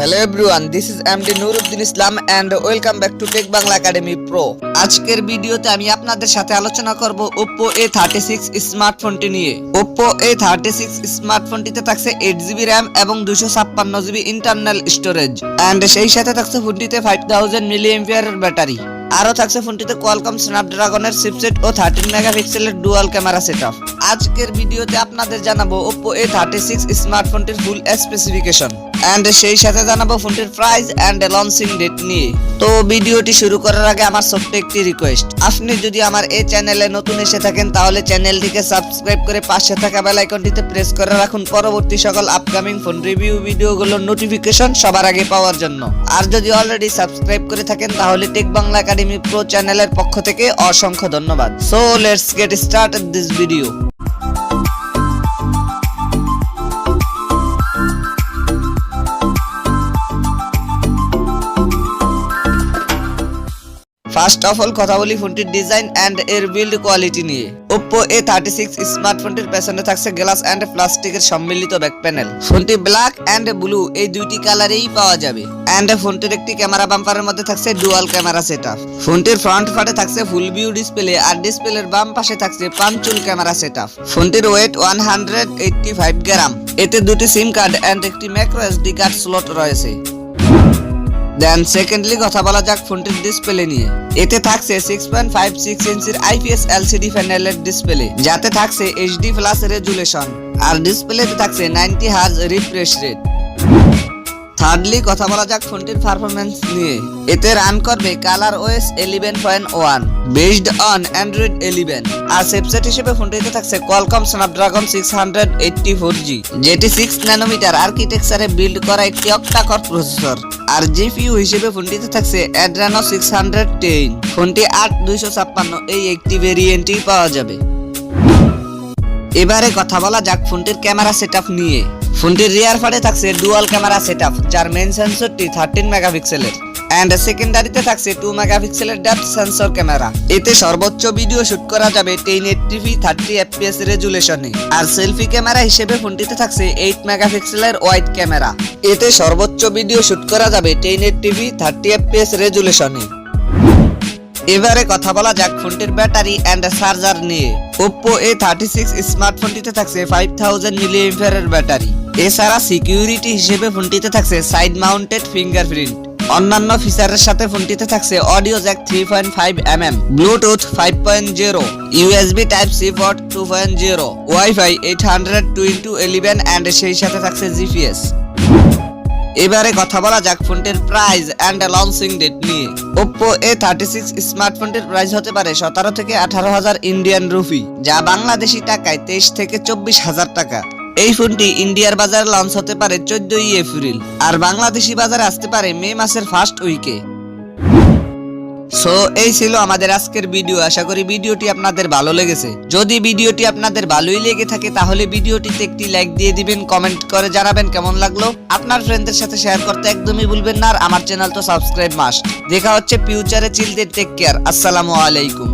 Hello everyone, this is MD Nuruddin Islam and welcome back to Tech Bangla Academy Pro. আজকের ভিডিওতে আমি আপনাদের সাথে আলোচনা করব Oppo A36 স্মার্টফোনটি নিয়ে। Oppo A36 স্মার্টফোনটিতে থাকছে 8GB RAM এবং 256GB ইন্টারনাল স্টোরেজ and সেই সাথে থাকছে ফোনটিতে 5000 mAh ব্যাটারি। আরো থাকছে ফোনটিতে কোয়ালকম স্ন্যাপড্রাগনের চিপসেট ও 13 মেগাপিক্সেলের ডুয়াল ক্যামেরা সেটআপ। আজকের ভিডিওতে আপনাদের জানাবো Oppo A36 স্মার্টফোনটির ফুল স্পেসিফিকেশন এন্ড সেই সাথে জানাবো ফোনটির প্রাইস এন্ড লঞ্চিং ডেট নিয়ে। তো ভিডিওটি শুরু করার আগে আমার ছোট্ট একটি রিকোয়েস্ট, আপনি যদি আমার এই চ্যানেলে নতুন এসে থাকেন তাহলে চ্যানেলটিকে সাবস্ক্রাইব করে পাশে থাকা বেল আইকনটিতে প্রেস করে রাখুন পরবর্তী সকল আপকামিং ফোন রিভিউ ভিডিওগুলোর নোটিফিকেশন সবার আগে পাওয়ার জন্য। আর যদি অলরেডি সাবস্ক্রাইব করে থাকেন তাহলে টেক বাংলা একাডেমি প্রো চ্যানেলের পক্ষ থেকে অসংখ্য ধন্যবাদ। So let's get started this video. First of all কথা বলি ফোনটির ডিজাইন এন্ড এর বিল্ড কোয়ালিটি নিয়ে। Oppo A36 স্মার্টফোনটির পেছনে থাকছে গ্লাস এন্ড প্লাস্টিকের সম্মিলিত ব্যাক প্যানেল। ফোনটি ব্ল্যাক এন্ড ব্লু এই দুইটি কালারেই পাওয়া যাবে এন্ড ফোনটির একটি ক্যামেরা বাম্পারের মধ্যে থাকছে ডুয়াল ক্যামেরা সেটআপ। ফোনটির ফ্রন্ট পার্টে থাকছে ফুল ভিউ ডিসপ্লে আর ডিসপ্লের বাম পাশে থাকছে পাঞ্চুল ক্যামেরা সেটআপ। ফোনটির ওয়েট 185 গ্রাম। এতে দুটি সিম কার্ড এন্ড একটি ম্যাইক্রো এসডি কার্ড স্লট রয়েছে। দেন সেকেন্ডলি কথা বলা যাক ফোনটির ডিসপ্লে নিয়ে। এতে থাকছে 6.56 ইঞ্চির IPS LCD প্যানেলের ডিসপ্লে, যাতে থাকছে HD+ রেজুলেশন আর ডিসপ্লেতে থাকছে 90 হার্জ রিফ্রেশ রেট। থার্ডলি কথা বলা যাক ফোনটির পারফরম্যান্স নিয়ে। এতে রান করবে ColorOS 11.1 বেসড অন Android 11 আর চিপসেট হিসেবে ফোনটিতে থাকছে কোয়ালকম স্ন্যাপড্রাগন 684G, যেটি 6 ন্যানোমিটার আর্কিটেকচারে বিল্ড করা একটি অক্টা-কোর প্রসেসর। আর জিপিইউ হিসেবে ফোনটিতে থাকছে Adreno 610। ফোনটি 8256 এই একটি ভেরিয়েন্টই পাওয়া যাবে। এবারে কথা বলা যাক ফোনটির ক্যামেরা সেটআপ নিয়ে। ফোনটির রিয়ার পার্টে থাকছে ডুয়াল ক্যামেরা সেটআপ, যার মেইন সেন্সরটি 13 মেগাপিক্সেলের এন্ড সেকেন্ডারিতে থাকছে 2 মেগাপিক্সেলের ডেপথ সেন্সর ক্যামেরা। এতে সর্বোচ্চ ভিডিও শুট করা যাবে 1080p 30fps রেজুলেশনে। আর সেলফি ক্যামেরা হিসেবে ফোনটিতে থাকছে 8 মেগাপিক্সেলের ওয়াইড ক্যামেরা। এতে সর্বোচ্চ ভিডিও শুট করা যাবে 1080p 30fps রেজুলেশনে। এবারে কথা বলা যাক ফোনটির ব্যাটারি এন্ড চার্জার নিয়ে। Oppo A36 স্মার্টফোনটিতে থাকছে 5000 mAh ব্যাটারি। এছাড়া সিকিউরিটি হিসেবে ফোনটিতে থাকছে সাইড মাউন্টেড ফিঙ্গারপ্রিন্ট। অন্যান্য ফিচারের সাথে ফোনটিতে থাকছে audio jack 3.5mm, bluetooth 5.0, USB Type-C port 2.0, wifi 802.11 and সেই সাথে থাকছে GPS। এবারে কথা বলা যাক ফোনটির প্রাইস এন্ড লঞ্চিং ডেট নিয়ে। Oppo A36 স্মার্টফোনটির প্রাইস হতে পারে 17 থেকে 18,000 ইন্ডিয়ান রুপি, যা বাংলাদেশি টাকায় 23 থেকে 24,000 টাকা। এই ফোনটি ইন্ডিয়ার বাজারে লঞ্চ হতে পারে 14ই এপ্রিল আর বাংলাদেশি বাজারে আসতে পারে মে মাসের ফার্স্ট উইকে। সো এই ছিল আমাদের আজকের ভিডিও। আশা করি ভিডিওটি আপনাদের ভালো লেগেছে। যদি ভিডিওটি আপনাদের ভালোই লেগে থাকে তাহলে ভিডিওটিতে একটি লাইক দিয়ে দিবেন, কমেন্ট করে জানাবেন কেমন লাগলো। আপনার ফ্রেন্ডদের সাথে শেয়ার করতে একদমই ভুলবেন না আর আমার চ্যানেল তো সাবস্ক্রাইব মাস্ট। দেখা হচ্ছে ফিউচারে। Children take care. আসসালামু আলাইকুম।